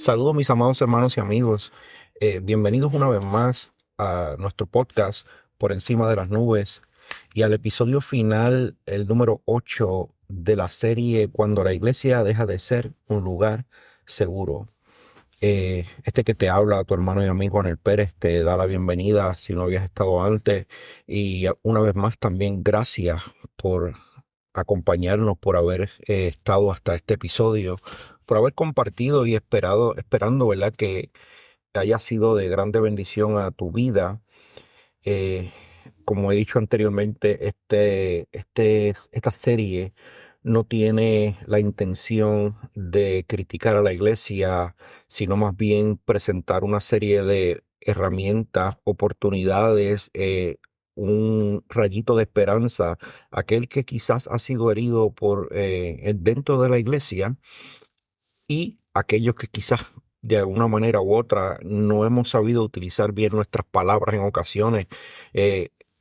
Saludos mis amados hermanos y amigos. Bienvenidos una vez más a nuestro podcast Por encima de las nubes y al episodio final, el número 8 de la serie Cuando la iglesia deja de ser un lugar seguro. Este que te habla, tu hermano y amigo Anel Pérez, te da la bienvenida si no habías estado antes. Y una vez más también gracias por acompañarnos, por haber estado hasta este episodio, por haber compartido y esperando, ¿verdad? Que haya sido de grande bendición a tu vida. Eh, Como he dicho anteriormente, esta serie no tiene la intención de criticar a la iglesia, sino más bien presentar una serie de herramientas, oportunidades, un rayito de esperanza, aquel que quizás ha sido herido dentro de la iglesia y aquellos que quizás de alguna manera u otra no hemos sabido utilizar bien nuestras palabras en ocasiones.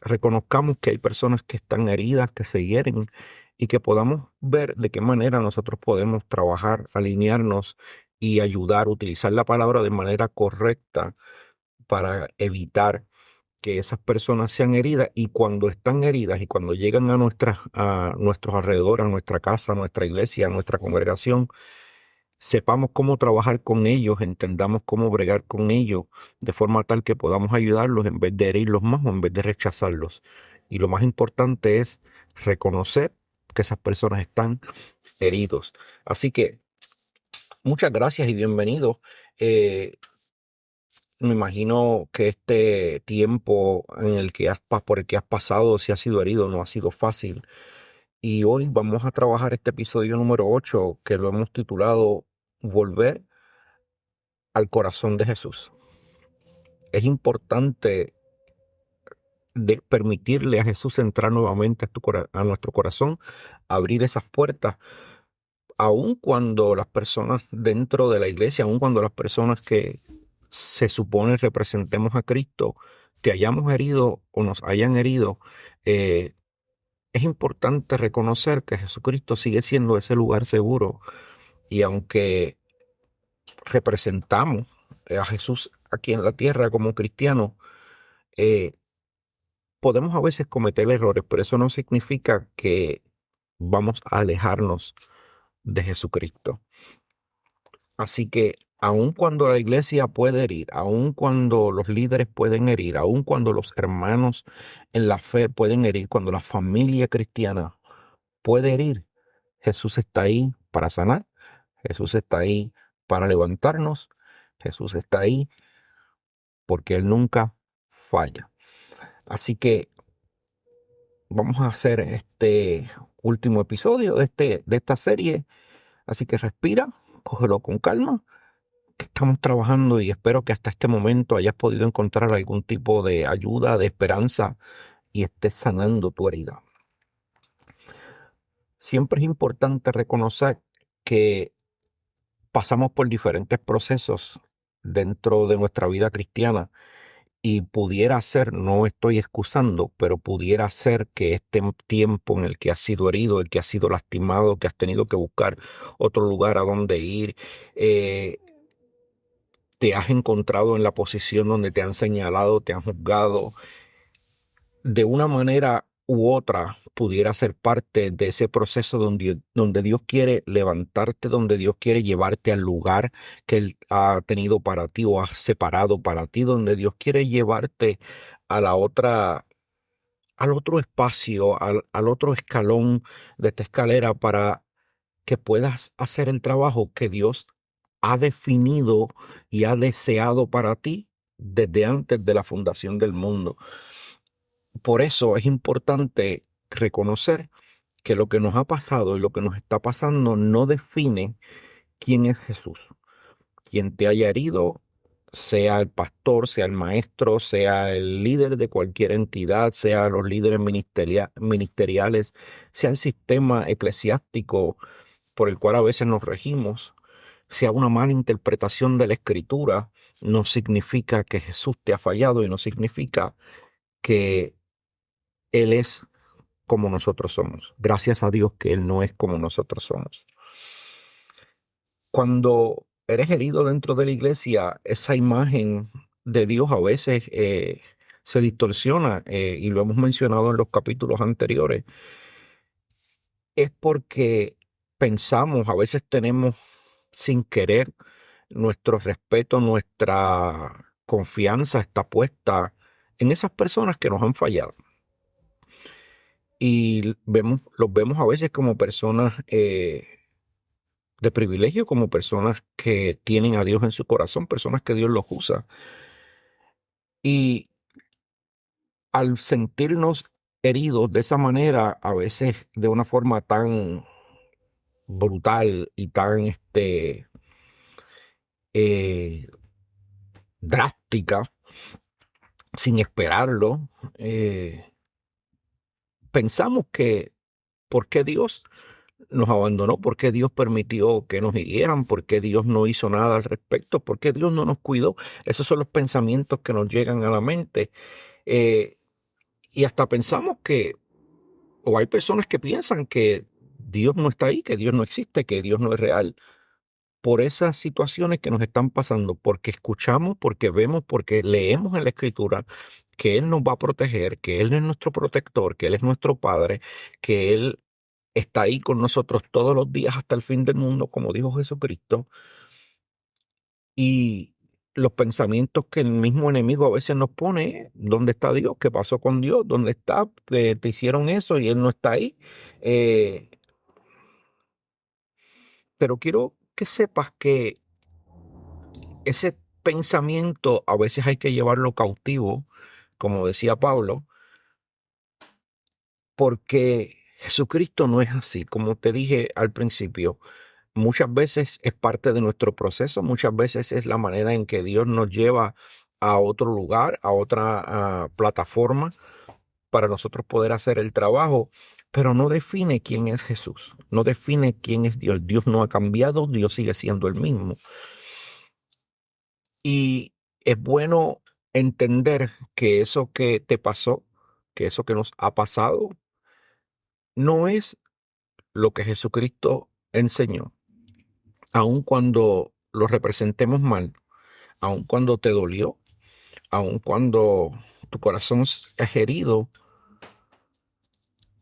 Reconozcamos que hay personas que están heridas, que se hieren y que podamos ver de qué manera nosotros podemos trabajar, alinearnos y ayudar, utilizar la palabra de manera correcta para evitar que esas personas sean heridas, y cuando están heridas y cuando llegan a nuestros alrededores, a nuestra casa, a nuestra iglesia, a nuestra congregación, sepamos cómo trabajar con ellos, entendamos cómo bregar con ellos, de forma tal que podamos ayudarlos en vez de herirlos más o en vez de rechazarlos. Y lo más importante es reconocer que esas personas están heridos. Así que muchas gracias y bienvenidos. Eh, Me imagino que este tiempo por el que has pasado, si has sido herido, no ha sido fácil. Y hoy vamos a trabajar este episodio número 8 que lo hemos titulado Volver al corazón de Jesús. Es importante permitirle a Jesús entrar nuevamente a nuestro corazón, abrir esas puertas, aun cuando las personas dentro de la iglesia, aun cuando las personas que se supone representemos a Cristo, te hayamos herido o nos hayan herido. eh, es importante reconocer que Jesucristo sigue siendo ese lugar seguro, y aunque representamos a Jesús aquí en la tierra como cristianos, eh, podemos a veces cometer errores, pero eso no significa que vamos a alejarnos de Jesucristo. Así que aun cuando la iglesia puede herir, aun cuando los líderes pueden herir, aun cuando los hermanos en la fe pueden herir, cuando la familia cristiana puede herir, Jesús está ahí para sanar, Jesús está ahí para levantarnos, Jesús está ahí porque Él nunca falla. Así que vamos a hacer este último episodio de esta serie. Así que respira, cógelo con calma, que estamos trabajando, y espero que hasta este momento hayas podido encontrar algún tipo de ayuda, de esperanza, y estés sanando tu herida. Siempre es importante reconocer que pasamos por diferentes procesos dentro de nuestra vida cristiana. Y pudiera ser, no estoy excusando, pero pudiera ser que este tiempo en el que has sido herido, el que has sido lastimado, que has tenido que buscar otro lugar a donde ir, eh, te has encontrado en la posición donde te han señalado, te han juzgado, de una manera u otra pudiera ser parte de ese proceso donde Dios quiere levantarte, donde Dios quiere llevarte al lugar que Él ha tenido para ti o ha separado para ti, donde Dios quiere llevarte a la otra, al otro espacio, al otro escalón de esta escalera, para que puedas hacer el trabajo que Dios ha definido y ha deseado para ti desde antes de la fundación del mundo. Por eso es importante reconocer que lo que nos ha pasado y lo que nos está pasando no define quién es Jesús. Quien te haya herido, sea el pastor, sea el maestro, sea el líder de cualquier entidad, sea los líderes ministeriales, sea el sistema eclesiástico por el cual a veces nos regimos, sea una mala interpretación de la escritura, no significa que Jesús te ha fallado, y no significa que Él es como nosotros somos. Gracias a Dios que Él no es como nosotros somos. Cuando eres herido dentro de la iglesia, esa imagen de Dios a veces se distorsiona, y lo hemos mencionado en los capítulos anteriores. Es porque pensamos, a veces tenemos sin querer, nuestro respeto, nuestra confianza está puesta en esas personas que nos han fallado. Y los vemos a veces como personas de privilegio, como personas que tienen a Dios en su corazón, personas que Dios los usa. Y al sentirnos heridos de esa manera, a veces de una forma tan brutal y tan eh, drástica, sin esperarlo, pensamos que ¿por qué Dios nos abandonó? ¿Por qué Dios permitió que nos hirieran? ¿Por qué Dios no hizo nada al respecto? ¿Por qué Dios no nos cuidó? Esos son los pensamientos que nos llegan a la mente. Eh, y hasta pensamos o hay personas que piensan que Dios no está ahí, que Dios no existe, que Dios no es real. Por esas situaciones que nos están pasando, porque escuchamos, porque vemos, porque leemos en la Escritura que Él nos va a proteger, que Él es nuestro protector, que Él es nuestro Padre, que Él está ahí con nosotros todos los días hasta el fin del mundo, como dijo Jesucristo. Y los pensamientos que el mismo enemigo a veces nos pone: ¿dónde está Dios? ¿Qué pasó con Dios? ¿Dónde está? Te hicieron eso y Él no está ahí. Eh, pero quiero que sepas que ese pensamiento a veces hay que llevarlo cautivo, como decía Pablo, porque Jesucristo no es así. Como te dije al principio, muchas veces es parte de nuestro proceso, muchas veces es la manera en que Dios nos lleva a otro lugar, a otra plataforma para nosotros poder hacer el trabajo, pero no define quién es Jesús, no define quién es Dios. Dios no ha cambiado, Dios sigue siendo el mismo. Y es bueno entender que eso que te pasó, que eso que nos ha pasado, no es lo que Jesucristo enseñó. Aun cuando lo representemos mal, aun cuando te dolió, aun cuando tu corazón es herido,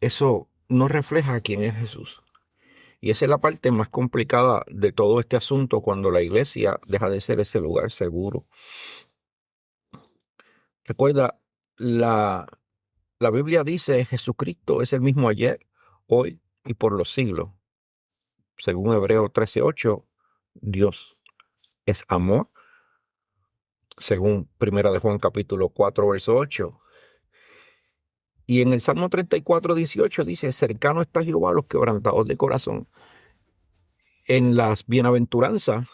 eso no refleja quién es Jesús. Y esa es la parte más complicada de todo este asunto, cuando la iglesia deja de ser ese lugar seguro. Recuerda, la Biblia dice: Jesucristo es el mismo ayer, hoy y por los siglos. Según Hebreos 13:8, Dios es amor. Según Primera de Juan capítulo 4, verso 8. Y en el Salmo 34:18 dice: cercano está Jehová a los quebrantados de corazón. En las bienaventuranzas,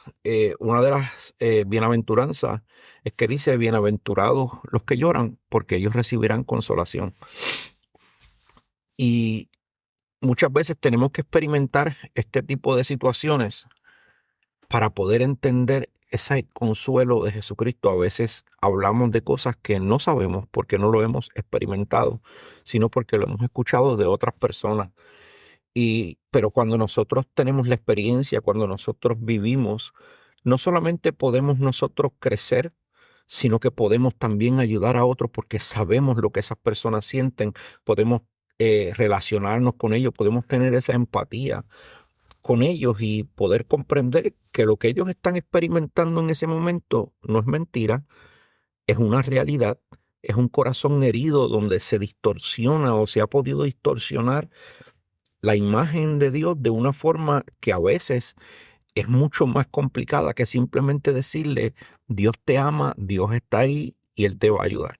una de las bienaventuranzas es que dice: bienaventurados los que lloran, porque ellos recibirán consolación. Y muchas veces tenemos que experimentar este tipo de situaciones para poder entender ese consuelo de Jesucristo. A veces hablamos de cosas que no sabemos porque no lo hemos experimentado, sino porque lo hemos escuchado de otras personas. Pero cuando nosotros tenemos la experiencia, cuando nosotros vivimos, no solamente podemos nosotros crecer, sino que podemos también ayudar a otros, porque sabemos lo que esas personas sienten, podemos relacionarnos con ellos, podemos tener esa empatía con ellos y poder comprender que lo que ellos están experimentando en ese momento no es mentira, es una realidad, es un corazón herido donde se distorsiona o se ha podido distorsionar la imagen de Dios de una forma que a veces es mucho más complicada que simplemente decirle: Dios te ama, Dios está ahí y Él te va a ayudar.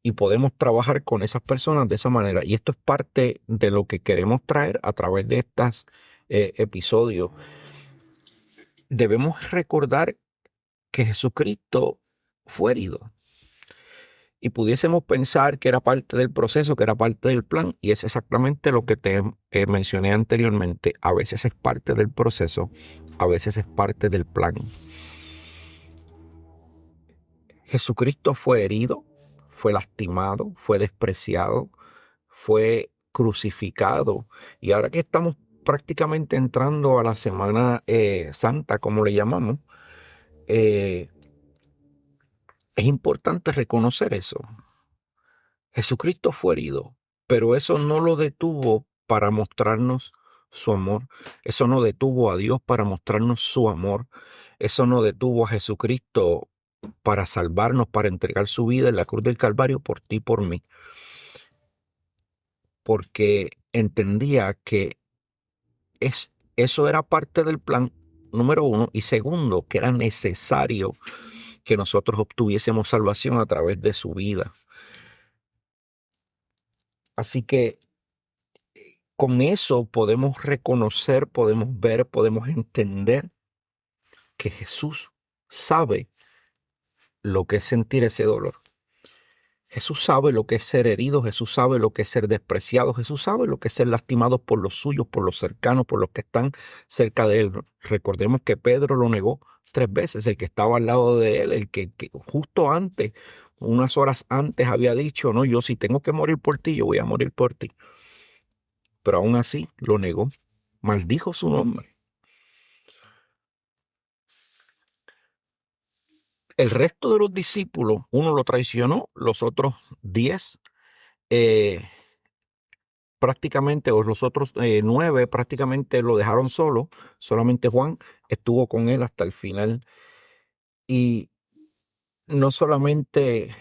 Y podemos trabajar con esas personas de esa manera. Y esto es parte de lo que queremos traer a través de estos episodios. Debemos recordar que Jesucristo fue herido. Y pudiésemos pensar que era parte del proceso, que era parte del plan, y es exactamente lo que te mencioné anteriormente. A veces es parte del proceso, a veces es parte del plan. Jesucristo fue herido, fue lastimado, fue despreciado, fue crucificado. Y ahora que estamos prácticamente entrando a la Semana Santa, como le llamamos. eh, es importante reconocer eso. Jesucristo fue herido, pero eso no lo detuvo para mostrarnos su amor. Eso no detuvo a Dios para mostrarnos su amor. Eso no detuvo a Jesucristo para salvarnos, para entregar su vida en la cruz del Calvario por ti y por mí. Porque entendía que eso era parte del plan, número uno, y segundo, que era necesario que nosotros obtuviésemos salvación a través de su vida. Así que con eso podemos reconocer, podemos ver, podemos entender que Jesús sabe lo que es sentir ese dolor. Jesús sabe lo que es ser herido, Jesús sabe lo que es ser despreciado, Jesús sabe lo que es ser lastimado por los suyos, por los cercanos, por los que están cerca de él. Recordemos que Pedro lo negó 3 veces, el que estaba al lado de él, el que justo antes, unas horas antes había dicho, no, yo si tengo que morir por ti, yo voy a morir por ti. Pero aún así lo negó, maldijo su nombre. El resto de los discípulos, uno lo traicionó, los otros 10 prácticamente, o los otros 9 prácticamente lo dejaron solo. Solamente Juan estuvo con él hasta el final. Y no solamente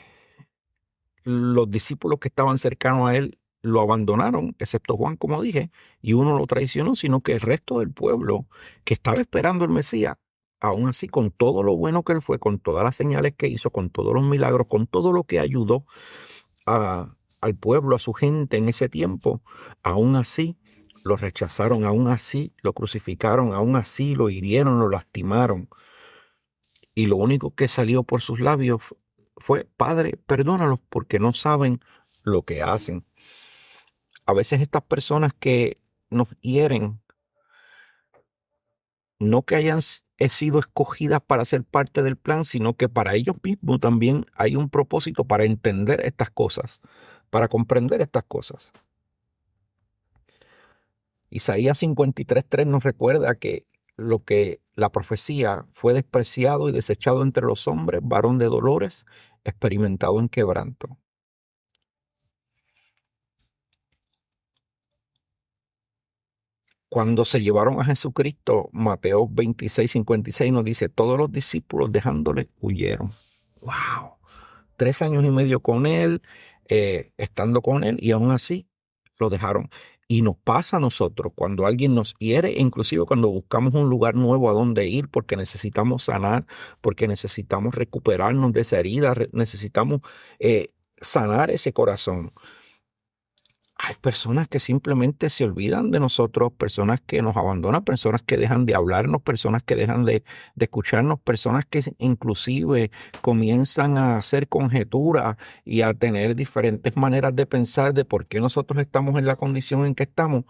los discípulos que estaban cercanos a él lo abandonaron, excepto Juan, como dije, y uno lo traicionó, sino que el resto del pueblo que estaba esperando el Mesías, aún así, con todo lo bueno que él fue, con todas las señales que hizo, con todos los milagros, con todo lo que ayudó al pueblo, a su gente en ese tiempo, aún así lo rechazaron, aún así lo crucificaron, aún así lo hirieron, lo lastimaron. Y lo único que salió por sus labios fue, Padre, perdónalos porque no saben lo que hacen. A veces estas personas que nos hieren, no que hayan sido escogidas para ser parte del plan, sino que para ellos mismos también hay un propósito para entender estas cosas, para comprender estas cosas. Isaías 53:3 nos recuerda que lo que la profecía fue despreciado y desechado entre los hombres, varón de dolores, experimentado en quebranto. Cuando se llevaron a Jesucristo, Mateo 26:56 nos dice, todos los discípulos dejándole huyeron. ¡Wow! 3 años y medio con él, estando con él, y aún así lo dejaron. Y nos pasa a nosotros cuando alguien nos hiere, inclusive cuando buscamos un lugar nuevo a donde ir porque necesitamos sanar, porque necesitamos recuperarnos de esa herida, necesitamos sanar ese corazón. Hay personas que simplemente se olvidan de nosotros, personas que nos abandonan, personas que dejan de hablarnos, personas que dejan de escucharnos, personas que inclusive comienzan a hacer conjeturas y a tener diferentes maneras de pensar de por qué nosotros estamos en la condición en que estamos,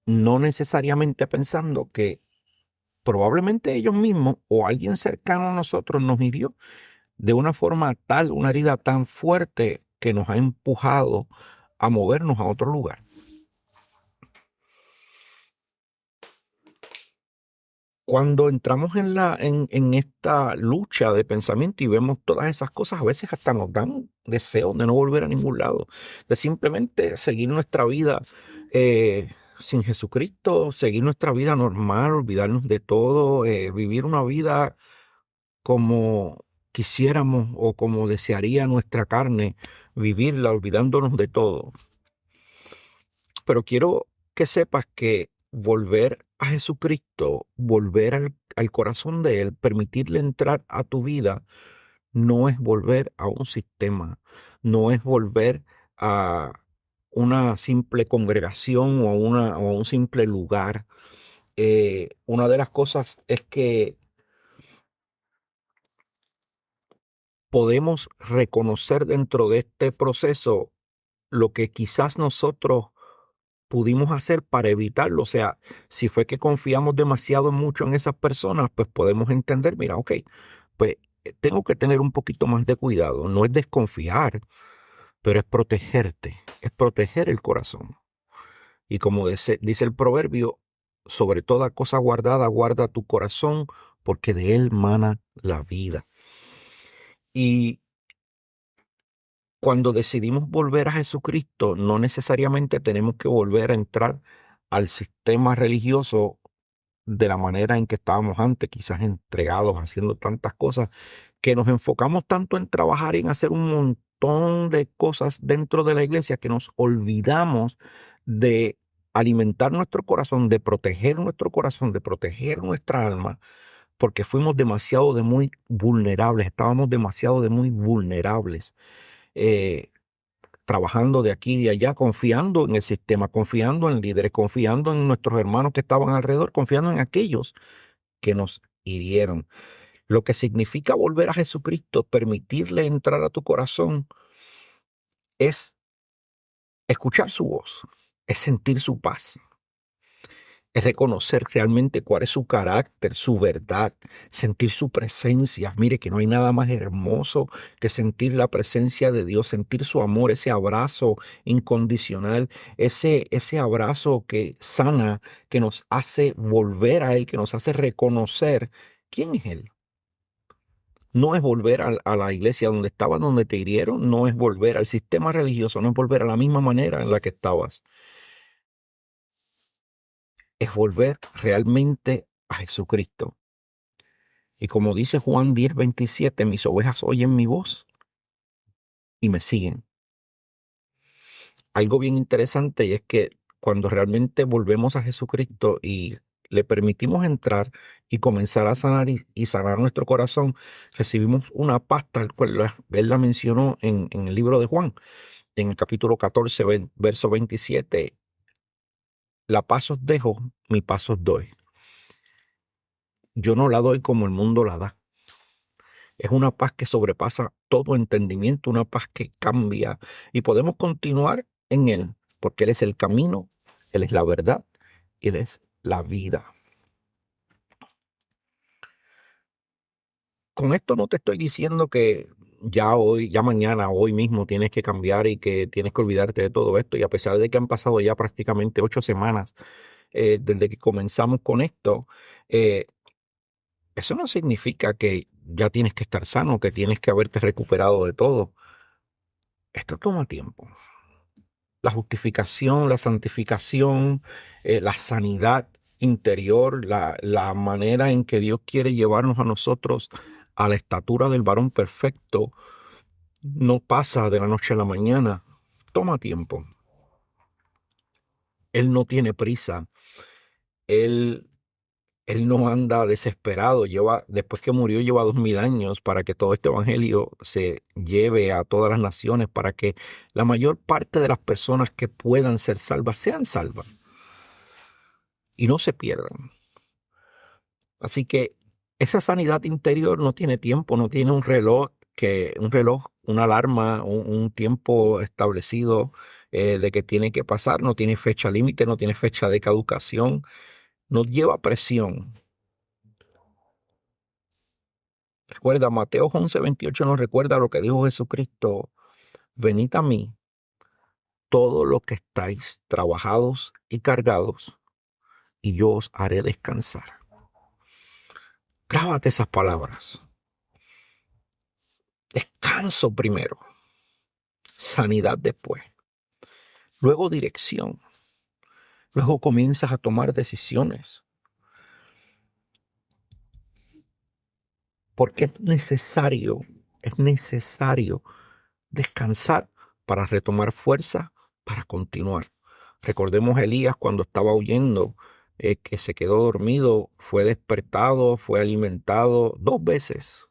no necesariamente pensando que probablemente ellos mismos o alguien cercano a nosotros nos hirió de una forma tal, una herida tan fuerte que nos ha empujado a movernos a otro lugar. Cuando entramos en esta lucha de pensamiento y vemos todas esas cosas, a veces hasta nos dan deseos de no volver a ningún lado, de simplemente seguir nuestra vida sin Jesucristo, seguir nuestra vida normal, olvidarnos de todo, vivir una vida como quisiéramos o como desearía nuestra carne, vivirla olvidándonos de todo. Pero quiero que sepas que volver a Jesucristo, volver al corazón de Él, permitirle entrar a tu vida, no es volver a un sistema, no es volver a una simple congregación o a un simple lugar. Una de las cosas es que podemos reconocer dentro de este proceso lo que quizás nosotros pudimos hacer para evitarlo. O sea, si fue que confiamos demasiado mucho en esas personas, pues podemos entender, mira, ok, pues tengo que tener un poquito más de cuidado. No es desconfiar, pero es protegerte, es proteger el corazón. Y como dice el proverbio, sobre toda cosa guardada, guarda tu corazón, porque de él mana la vida. Y cuando decidimos volver a Jesucristo, no necesariamente tenemos que volver a entrar al sistema religioso de la manera en que estábamos antes, quizás entregados, haciendo tantas cosas, que nos enfocamos tanto en trabajar y en hacer un montón de cosas dentro de la iglesia que nos olvidamos de alimentar nuestro corazón, de proteger nuestra alma, porque fuimos demasiado de muy vulnerables, estábamos demasiado de muy vulnerables, eh, trabajando de aquí y de allá, confiando en el sistema, confiando en líderes, confiando en nuestros hermanos que estaban alrededor, confiando en aquellos que nos hirieron. Lo que significa volver a Jesucristo, permitirle entrar a tu corazón, es escuchar su voz, es sentir su paz, es reconocer realmente cuál es su carácter, su verdad, sentir su presencia. Mire que no hay nada más hermoso que sentir la presencia de Dios, sentir su amor, ese abrazo incondicional, ese abrazo que sana, que nos hace volver a Él, que nos hace reconocer quién es Él. No es volver a la iglesia donde estabas, donde te hirieron, no es volver al sistema religioso, no es volver a la misma manera en la que estabas. Es volver realmente a Jesucristo. Y como dice Juan 10:27, mis ovejas oyen mi voz y me siguen. Algo bien interesante y es que cuando realmente volvemos a Jesucristo y le permitimos entrar y comenzar a sanar y sanar nuestro corazón, recibimos una paz tal cual él la mencionó en el libro de Juan, en el capítulo 14, verso 27. La paz os dejo, mi paz os doy. Yo no la doy como el mundo la da. Es una paz que sobrepasa todo entendimiento, una paz que cambia y podemos continuar en Él, porque Él es el camino, Él es la verdad y Él es la vida. Con esto no te estoy diciendo que ya hoy, ya mañana, hoy mismo tienes que cambiar y que tienes que olvidarte de todo esto. Y a pesar de que han pasado ya prácticamente 8 semanas desde que comenzamos con esto, eh, eso no significa que ya tienes que estar sano, que tienes que haberte recuperado de todo. Esto toma tiempo. La justificación, la santificación, la sanidad interior, la manera en que Dios quiere llevarnos a nosotros a la estatura del varón perfecto, no pasa de la noche a la mañana. Toma tiempo. Él no tiene prisa. Él Él no anda desesperado, después que murió, lleva 2000 años para que todo este evangelio se lleve a todas las naciones, para que la mayor parte de las personas que puedan ser salvas sean salvas y no se pierdan. Así que esa sanidad interior no tiene tiempo, no tiene un reloj, una alarma, un tiempo establecido de que tiene que pasar, no tiene fecha límite, no tiene fecha de caducación, no lleva presión. Recuerda, Mateo 11:28 nos recuerda lo que dijo Jesucristo: venid a mí, todos los que estáis trabajados y cargados, y yo os haré descansar. Grábate esas palabras. Descanso primero, sanidad después, luego dirección, luego comienzas a tomar decisiones. Porque es necesario descansar para retomar fuerza, para continuar. Recordemos a Elías cuando estaba huyendo, que se quedó dormido, fue despertado, fue alimentado 2 veces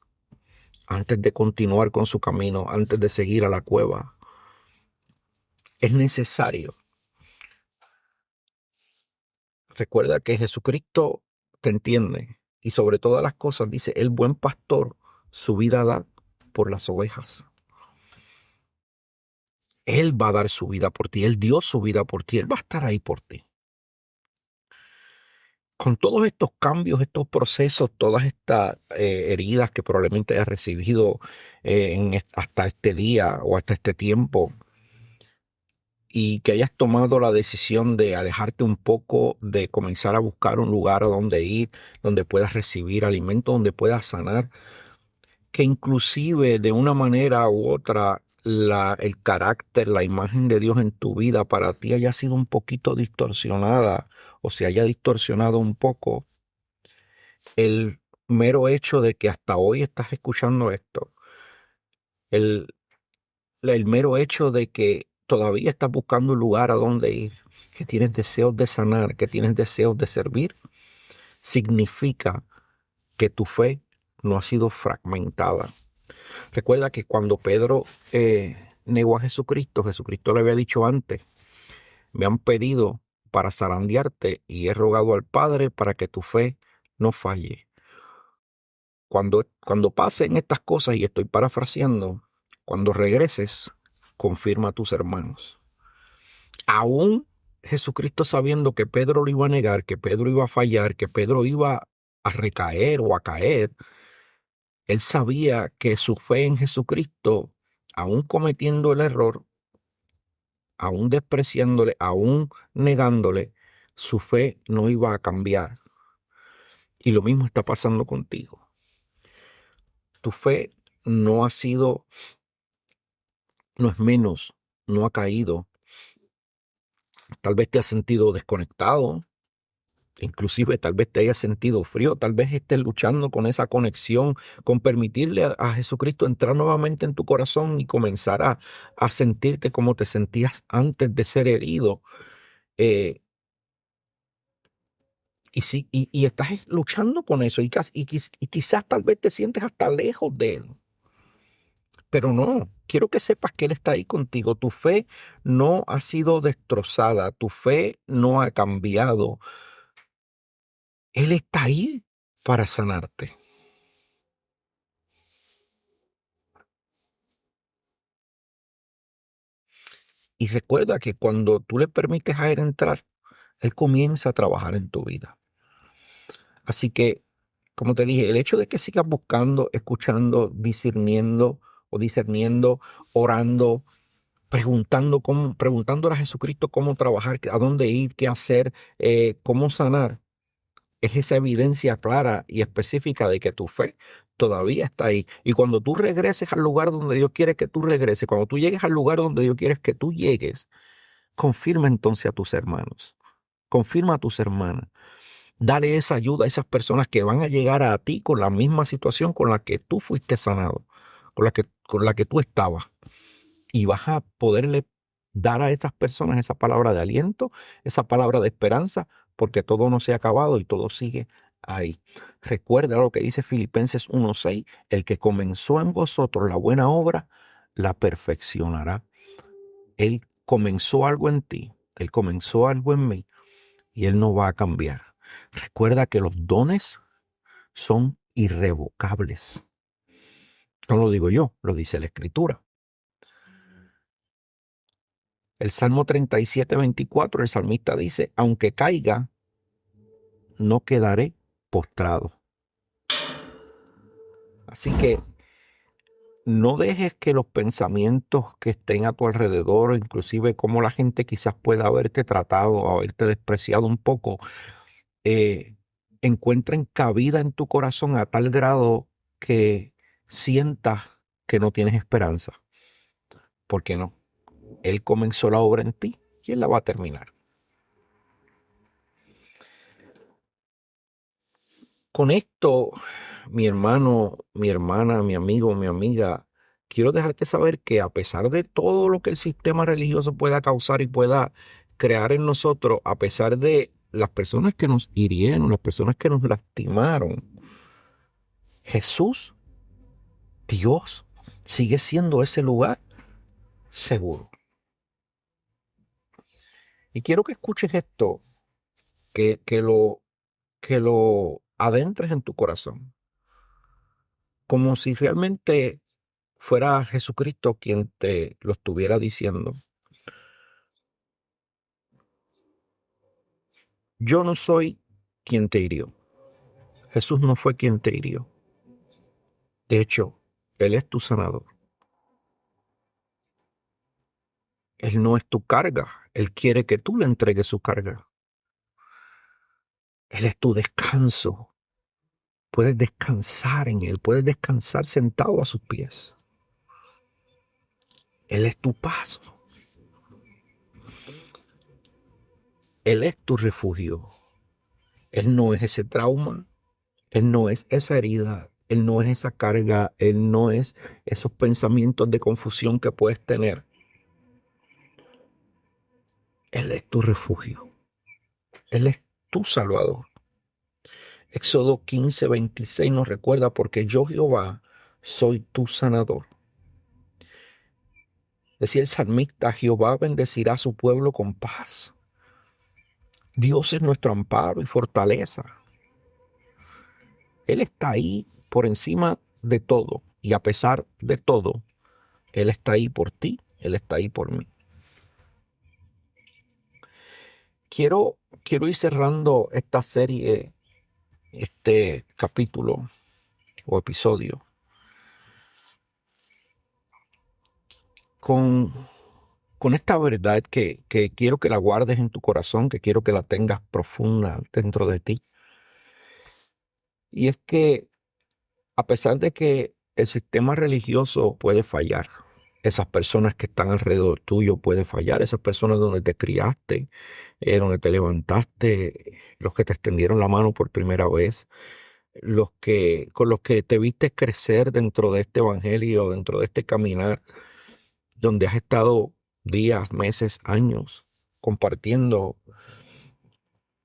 antes de continuar con su camino, antes de seguir a la cueva. Es necesario. Recuerda que Jesucristo te entiende y sobre todas las cosas dice: el buen pastor su vida da por las ovejas. Él va a dar su vida por ti, Él dio su vida por ti, Él va a estar ahí por ti. Con todos estos cambios, estos procesos, todas estas heridas que probablemente hayas recibido hasta este día o hasta este tiempo, y que hayas tomado la decisión de alejarte un poco, de comenzar a buscar un lugar a donde ir, donde puedas recibir alimento, donde puedas sanar, que inclusive de una manera u otra el carácter, la imagen de Dios en tu vida para ti haya sido un poquito distorsionada o se haya distorsionado un poco, el mero hecho de que hasta hoy estás escuchando esto, el, el mero hecho de que todavía estás buscando un lugar a donde ir, que tienes deseos de sanar, que tienes deseos de servir, significa que tu fe no ha sido fragmentada. Recuerda que cuando Pedro negó a Jesucristo, Jesucristo le había dicho antes: me han pedido para zarandearte y he rogado al Padre para que tu fe no falle. Cuando pasen estas cosas, y estoy parafraseando, cuando regreses, confirma a tus hermanos. Aún Jesucristo, sabiendo que Pedro lo iba a negar, que Pedro iba a fallar, que Pedro iba a recaer o a caer, él sabía que su fe en Jesucristo, aún cometiendo el error, aún despreciándole, aún negándole, su fe no iba a cambiar. Y lo mismo está pasando contigo. Tu fe no ha sido, no es menos, no ha caído. Tal vez te has sentido desconectado, inclusive tal vez te hayas sentido frío, tal vez estés luchando con esa conexión, con permitirle a Jesucristo entrar nuevamente en tu corazón y comenzar a sentirte como te sentías antes de ser herido. Eh, y estás luchando con eso y quizás tal vez te sientes hasta lejos de Él. Pero no, quiero que sepas que Él está ahí contigo. Tu fe no ha sido destrozada, tu fe no ha cambiado. Él está ahí para sanarte. Y recuerda que cuando tú le permites a Él entrar, Él comienza a trabajar en tu vida. Así que, como te dije, el hecho de que sigas buscando, escuchando, discerniendo, orando, preguntándole a Jesucristo cómo trabajar, a dónde ir, qué hacer, cómo sanar, es esa evidencia clara y específica de que tu fe todavía está ahí. Y cuando tú regreses al lugar donde Dios quiere que tú regreses, cuando tú llegues al lugar donde Dios quiere que tú llegues, confirma entonces a tus hermanos, confirma a tus hermanas. Dale esa ayuda a esas personas que van a llegar a ti con la misma situación con la que tú fuiste sanado, con la que tú estabas. Y vas a poderle dar a esas personas esa palabra de aliento, esa palabra de esperanza, porque todo no se ha acabado y todo sigue ahí. Recuerda lo que dice Filipenses 1:6: el que comenzó en vosotros la buena obra, la perfeccionará. Él comenzó algo en ti, Él comenzó algo en mí y Él no va a cambiar. Recuerda que los dones son irrevocables. No lo digo yo, lo dice la Escritura. El Salmo 37:24, el salmista dice: aunque caiga, no quedaré postrado. Así que no dejes que los pensamientos que estén a tu alrededor, inclusive cómo la gente quizás pueda haberte tratado o haberte despreciado un poco, eh, encuentren cabida en tu corazón a tal grado que sientas que no tienes esperanza. ¿Por qué no? Él comenzó la obra en ti y Él la va a terminar. Con esto, mi hermano, mi hermana, mi amigo, mi amiga, quiero dejarte saber que a pesar de todo lo que el sistema religioso pueda causar y pueda crear en nosotros, a pesar de las personas que nos hirieron, las personas que nos lastimaron, Jesús, Dios, sigue siendo ese lugar seguro. Y quiero que escuches esto, que lo adentres en tu corazón, como si realmente fuera Jesucristo quien te lo estuviera diciendo. Yo no soy quien te hirió. Jesús no fue quien te hirió. De hecho, Él es tu sanador. Él no es tu carga. Él quiere que tú le entregues su carga. Él es tu descanso. Puedes descansar en Él. Puedes descansar sentado a sus pies. Él es tu paz. Él es tu refugio. Él no es ese trauma. Él no es esa herida. Él no es esa carga. Él no es esos pensamientos de confusión que puedes tener. Él es tu refugio. Él es tu Salvador. Éxodo 15:26 nos recuerda: porque yo, Jehová, soy tu sanador. Decía el salmista: Jehová bendecirá a su pueblo con paz. Dios es nuestro amparo y fortaleza. Él está ahí por encima de todo, y a pesar de todo, Él está ahí por ti, Él está ahí por mí. Quiero ir cerrando esta serie, este capítulo o episodio, con esta verdad que quiero que la guardes en tu corazón, que quiero que la tengas profunda dentro de ti. Y es que, a pesar de que el sistema religioso puede fallar, esas personas que están alrededor tuyo pueden fallar, esas personas donde te criaste, donde te levantaste, los que te extendieron la mano por primera vez, con los que te viste crecer dentro de este evangelio, dentro de este caminar, donde has estado días, meses, años compartiendo,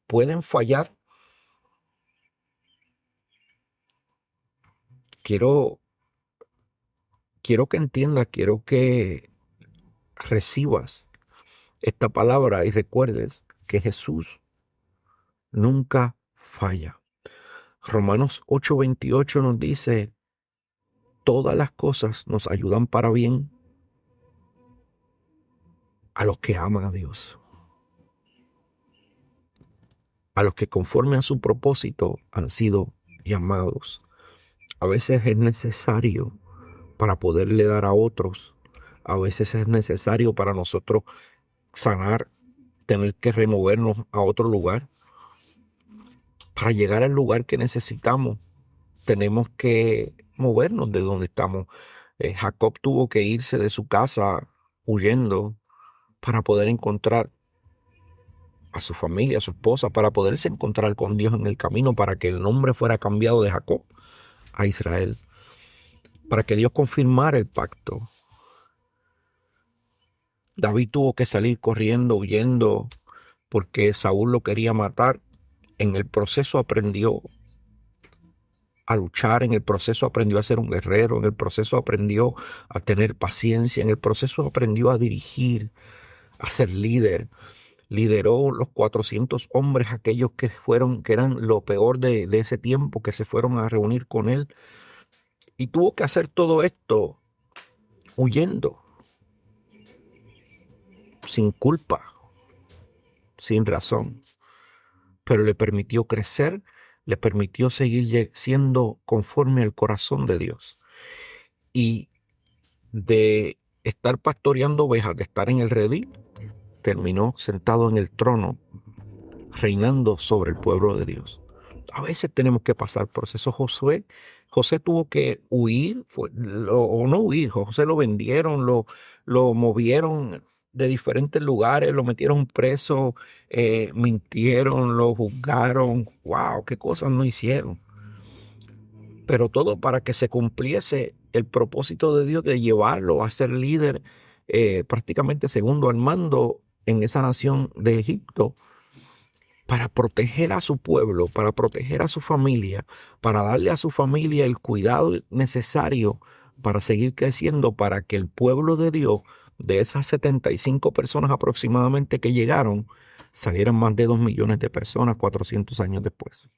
pueden fallar. Quiero que entiendas, quiero que recibas esta palabra y recuerdes que Jesús nunca falla. Romanos 8:28 nos dice: todas las cosas nos ayudan para bien a los que aman a Dios, a los que conforme a su propósito han sido llamados. A veces es necesario para poderle dar a otros. A veces es necesario para nosotros sanar, tener que removernos a otro lugar. Para llegar al lugar que necesitamos, tenemos que movernos de donde estamos. Jacob tuvo que irse de su casa huyendo para poder encontrar a su familia, a su esposa, para poderse encontrar con Dios en el camino, para que el nombre fuera cambiado de Jacob a Israel, para que Dios confirmara el pacto. David tuvo que salir corriendo, huyendo, porque Saúl lo quería matar. En el proceso aprendió a luchar, en el proceso aprendió a ser un guerrero, en el proceso aprendió a tener paciencia, en el proceso aprendió a dirigir, a ser líder. Lideró los 400 hombres, aquellos que eran lo peor de ese tiempo, que se fueron a reunir con él. Y tuvo que hacer todo esto huyendo, sin culpa, sin razón. Pero le permitió crecer, le permitió seguir siendo conforme al corazón de Dios. Y de estar pastoreando ovejas, de estar en el redil, terminó sentado en el trono, reinando sobre el pueblo de Dios. A veces tenemos que pasar procesos. José tuvo que huir, o no huir. José lo vendieron, lo movieron de diferentes lugares, lo metieron preso, mintieron, lo juzgaron. ¡Wow! ¡Qué cosas no hicieron! Pero todo para que se cumpliese el propósito de Dios de llevarlo a ser líder, prácticamente segundo al mando en esa nación de Egipto, para proteger a su pueblo, para proteger a su familia, para darle a su familia el cuidado necesario para seguir creciendo, para que el pueblo de Dios, de esas 75 personas aproximadamente que llegaron, salieran más de 2 millones de personas 400 años después.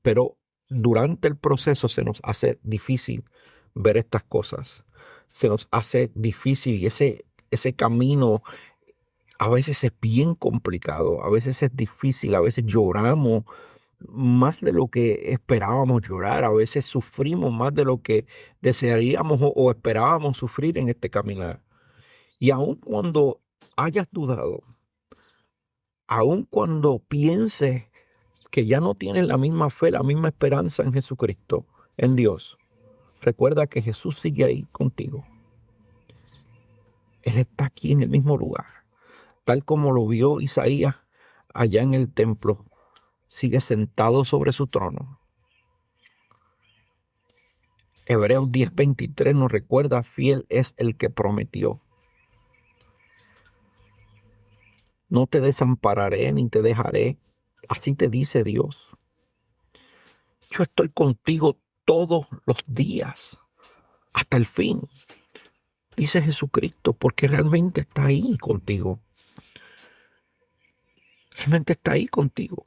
Pero durante el proceso se nos hace difícil ver estas cosas. Se nos hace difícil, y ese camino a veces es bien complicado, a veces es difícil, a veces lloramos más de lo que esperábamos llorar, a veces sufrimos más de lo que desearíamos o esperábamos sufrir en este caminar. Y aun cuando hayas dudado, aun cuando pienses que ya no tienes la misma fe, la misma esperanza en Jesucristo, en Dios, recuerda que Jesús sigue ahí contigo. Él está aquí en el mismo lugar, tal como lo vio Isaías allá en el templo. Sigue sentado sobre su trono. Hebreos 10:23 nos recuerda: fiel es el que prometió. No te desampararé ni te dejaré. Así te dice Dios. Yo estoy contigo todos los días, hasta el fin, dice Jesucristo, porque realmente está ahí contigo. Realmente está ahí contigo.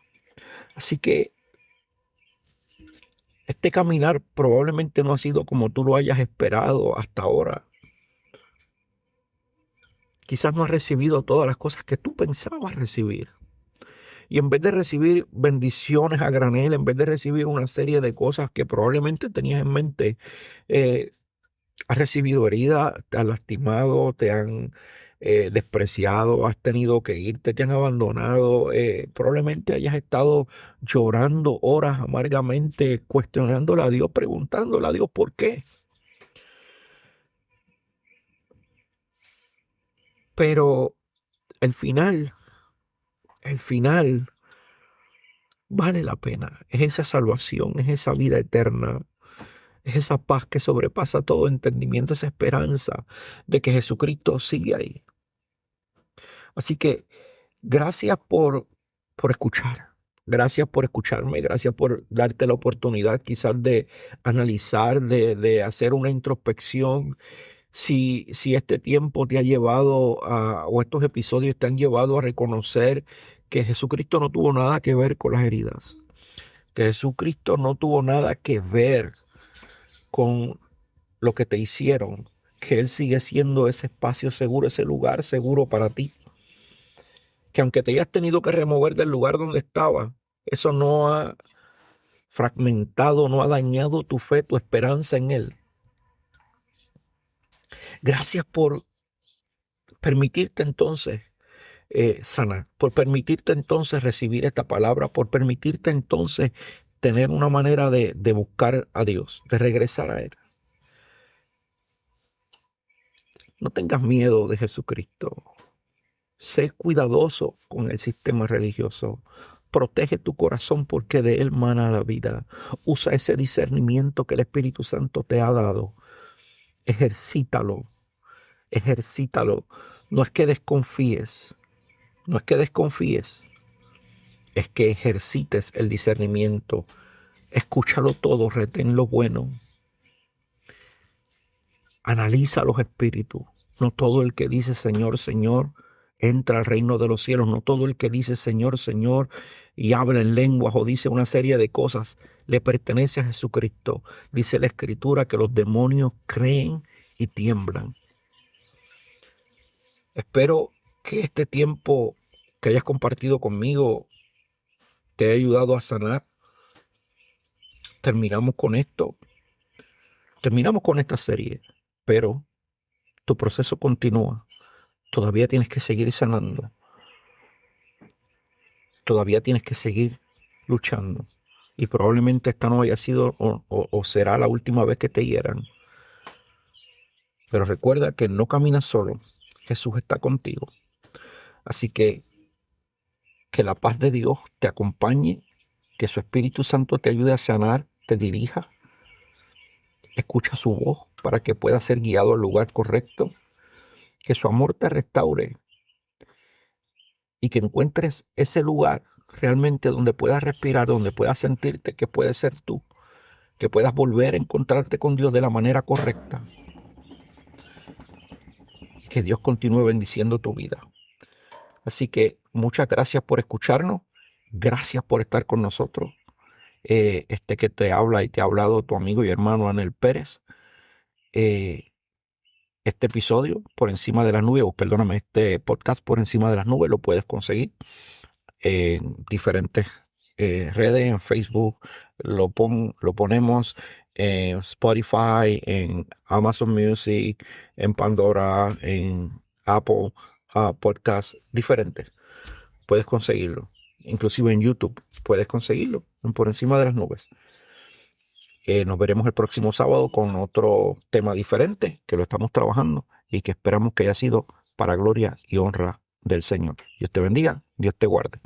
Así que este caminar probablemente no ha sido como tú lo hayas esperado hasta ahora. Quizás no has recibido todas las cosas que tú pensabas recibir. Y en vez de recibir bendiciones a granel, en vez de recibir una serie de cosas que probablemente tenías en mente, has recibido heridas, te han lastimado, te han despreciado, has tenido que irte, te han abandonado. Probablemente hayas estado llorando horas amargamente, cuestionándole a Dios, preguntándole a Dios por qué. Pero el final vale la pena. Es esa salvación, es esa vida eterna, es esa paz que sobrepasa todo entendimiento, esa esperanza de que Jesucristo sigue ahí. Así que gracias por escuchar. Gracias por escucharme, gracias por darte la oportunidad quizás de analizar, de hacer una introspección. Si este tiempo te ha llevado o estos episodios te han llevado a reconocer que Jesucristo no tuvo nada que ver con las heridas, que Jesucristo no tuvo nada que ver con lo que te hicieron, que Él sigue siendo ese espacio seguro, ese lugar seguro para ti, que aunque te hayas tenido que remover del lugar donde estaba, eso no ha fragmentado, no ha dañado tu fe, tu esperanza en Él. Gracias por permitirte entonces sanar, por permitirte entonces recibir esta palabra, por permitirte entonces tener una manera de buscar a Dios, de regresar a Él. No tengas miedo de Jesucristo. Sé cuidadoso con el sistema religioso. Protege tu corazón porque de él mana la vida. Usa ese discernimiento que el Espíritu Santo te ha dado. Ejercítalo. Ejercítalo. No es que desconfíes. No es que desconfíes. Es que ejercites el discernimiento. Escúchalo todo. Retén lo bueno. Analiza los espíritus. No todo el que dice Señor, Señor, entra al reino de los cielos. No todo el que dice Señor, Señor y habla en lenguas o dice una serie de cosas le pertenece a Jesucristo. Dice la Escritura que los demonios creen y tiemblan. Espero que este tiempo que hayas compartido conmigo te haya ayudado a sanar. Terminamos con esto. Terminamos con esta serie, pero tu proceso continúa. Todavía tienes que seguir sanando. Todavía tienes que seguir luchando. Y probablemente esta no haya sido o será la última vez que te hieran. Pero recuerda que no caminas solo. Jesús está contigo. Así que la paz de Dios te acompañe, que su Espíritu Santo te ayude a sanar, te dirija. Escucha su voz para que puedas ser guiado al lugar correcto. Que su amor te restaure y que encuentres ese lugar realmente donde puedas respirar, donde puedas sentirte que puedes ser tú, que puedas volver a encontrarte con Dios de la manera correcta y que Dios continúe bendiciendo tu vida. Así que muchas gracias por escucharnos, gracias por estar con nosotros. Que te habla y te ha hablado tu amigo y hermano Anel Pérez. Este episodio por encima de las nubes, este podcast por encima de las nubes lo puedes conseguir en diferentes redes, en Facebook, lo ponemos en Spotify, en Amazon Music, en Pandora, en Apple Podcasts diferentes. Puedes conseguirlo. Inclusive en YouTube puedes conseguirlo Por Encima de las Nubes. Nos veremos el próximo sábado con otro tema diferente que lo estamos trabajando y que esperamos que haya sido para gloria y honra del Señor. Dios te bendiga, Dios te guarde.